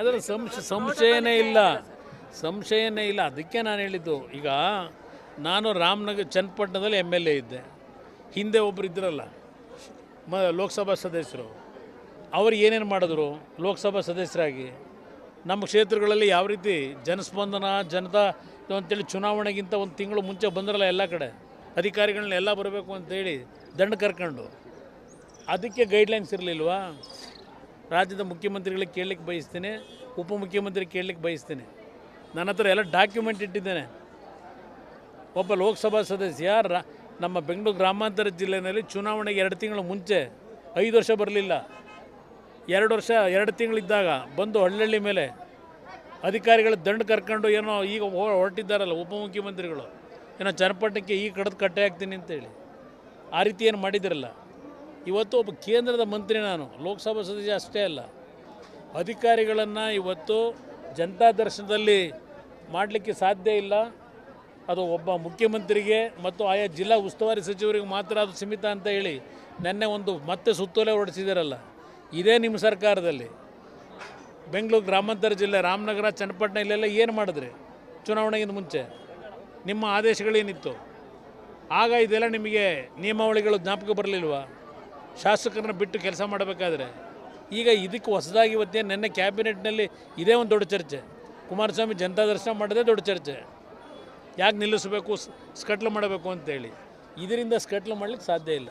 ಅದರ ಸಂಶಯನೇ ಇಲ್ಲ. ಅದಕ್ಕೆ ನಾನು ಹೇಳಿದ್ದು. ಈಗ ನಾನು ರಾಮನಗರ ಚನ್ನಪಟ್ಟಣದಲ್ಲಿ MLA ಇದ್ದೆ. ಹಿಂದೆ ಒಬ್ಬರು ಇದ್ರಲ್ಲ ಲೋಕಸಭಾ ಸದಸ್ಯರು, ಅವರು ಏನೇನು ಮಾಡಿದ್ರು ಲೋಕಸಭಾ ಸದಸ್ಯರಾಗಿ. ನಮ್ಮ ಕ್ಷೇತ್ರಗಳಲ್ಲಿ ಯಾವ ರೀತಿ ಜನಸ್ಪಂದನ ಜನತಾ ಅಂತೇಳಿ ಚುನಾವಣೆಗಿಂತ ಒಂದು ತಿಂಗಳು ಮುಂಚೆ ಬಂದ್ರಲ್ಲ ಎಲ್ಲ ಕಡೆ ಅಧಿಕಾರಿಗಳನ್ನ ಎಲ್ಲ ಬರಬೇಕು ಅಂತೇಳಿ ದಂಡ ಕರ್ಕೊಂಡು. ಅದಕ್ಕೆ ಗೈಡ್ಲೈನ್ಸ್ ಇರಲಿಲ್ವಾ? ರಾಜ್ಯದ ಮುಖ್ಯಮಂತ್ರಿಗಳಿಗೆ ಕೇಳಲಿಕ್ಕೆ ಬಯಸ್ತೀನಿ, ಉಪಮುಖ್ಯಮಂತ್ರಿ ಕೇಳಲಿಕ್ಕೆ ಬಯಸ್ತೀನಿ. ನನ್ನ ಹತ್ರ ಎಲ್ಲ ಡಾಕ್ಯುಮೆಂಟ್ ಇಟ್ಟಿದ್ದೇನೆ. ಒಬ್ಬ ಲೋಕಸಭಾ ಸದಸ್ಯ ನಮ್ಮ ಬೆಂಗಳೂರು ಗ್ರಾಮಾಂತರ ಜಿಲ್ಲೆಯಲ್ಲಿ ಚುನಾವಣೆಗೆ 2 ತಿಂಗಳು ಮುಂಚೆ 5 ವರ್ಷ ಬರಲಿಲ್ಲ, 2 ವರ್ಷ 2 ತಿಂಗಳಿದ್ದಾಗ ಬಂದು ಹಳ್ಳಿ ಮೇಲೆ ಅಧಿಕಾರಿಗಳ ದಂಡ ಕರ್ಕೊಂಡು ಏನೋ ಈಗ ಹೊರಟಿದ್ದಾರಲ್ಲ ಉಪಮುಖ್ಯಮಂತ್ರಿಗಳು, ಏನೋ ಚನ್ನಪಟ್ಟಣಕ್ಕೆ ಈಗ ಕಟ್ಟೆ ಹಾಕ್ತೀನಿ ಅಂತೇಳಿ ಆ ರೀತಿ ಏನು ಮಾಡಿದಿರಲ್ಲ. ಇವತ್ತು ಒಬ್ಬ ಕೇಂದ್ರದ ಮಂತ್ರಿ, ನಾನು ಲೋಕಸಭಾ ಸದಸ್ಯ ಅಷ್ಟೇ ಅಲ್ಲ, ಅಧಿಕಾರಿಗಳನ್ನು ಇವತ್ತು ಜನತಾ ದರ್ಶನದಲ್ಲಿ ಮಾಡಲಿಕ್ಕೆ ಸಾಧ್ಯ ಇಲ್ಲ. ಅದು ಒಬ್ಬ ಮುಖ್ಯಮಂತ್ರಿಗೆ ಮತ್ತು ಆಯಾ ಜಿಲ್ಲಾ ಉಸ್ತುವಾರಿ ಸಚಿವರಿಗೆ ಮಾತ್ರ ಅದು ಸೀಮಿತ ಅಂತ ಹೇಳಿ ನೆನ್ನೆ ಮತ್ತೆ ಸುತ್ತೋಲೆ ಹೊರಡಿಸಿದಾರಲ್ಲ. ಇದೇ ನಿಮ್ಮ ಸರ್ಕಾರದಲ್ಲಿ ಬೆಂಗಳೂರು ಗ್ರಾಮಾಂತರ ಜಿಲ್ಲೆ ರಾಮನಗರ ಚನ್ನಪಟ್ಟಣ ಇಲ್ಲೆಲ್ಲ ಏನು ಮಾಡಿದ್ರಿ ಚುನಾವಣೆಗಿಂತ ಮುಂಚೆ? ನಿಮ್ಮ ಆದೇಶಗಳೇನಿತ್ತು ಆಗ? ಇದೆಲ್ಲ ನಿಮಗೆ ನಿಯಮಾವಳಿಗಳು ಜ್ಞಾಪಕ ಬರಲಿಲ್ವಾ? ಶಾಸಕರನ್ನ ಬಿಟ್ಟು ಕೆಲಸ ಮಾಡಬೇಕಾದ್ರೆ ಈಗ ಇದಕ್ಕೆ ಹೊಸದಾಗಿ ಇವತ್ತೇ ನಿನ್ನೆ ಕ್ಯಾಬಿನೆಟ್ನಲ್ಲಿ ಇದೇ ಒಂದು ದೊಡ್ಡ ಚರ್ಚೆ. ಕುಮಾರಸ್ವಾಮಿ ಜನತಾ ದರ್ಶನ ಮಾಡೋದೇ ದೊಡ್ಡ ಚರ್ಚೆ. ಯಾಕೆ ನಿಲ್ಲಿಸಬೇಕು, ಸ್ಕಟ್ಲು ಮಾಡಬೇಕು ಅಂತೇಳಿ. ಇದರಿಂದ ಸ್ಕಟ್ಲು ಮಾಡಲಿಕ್ಕೆ ಸಾಧ್ಯ ಇಲ್ಲ.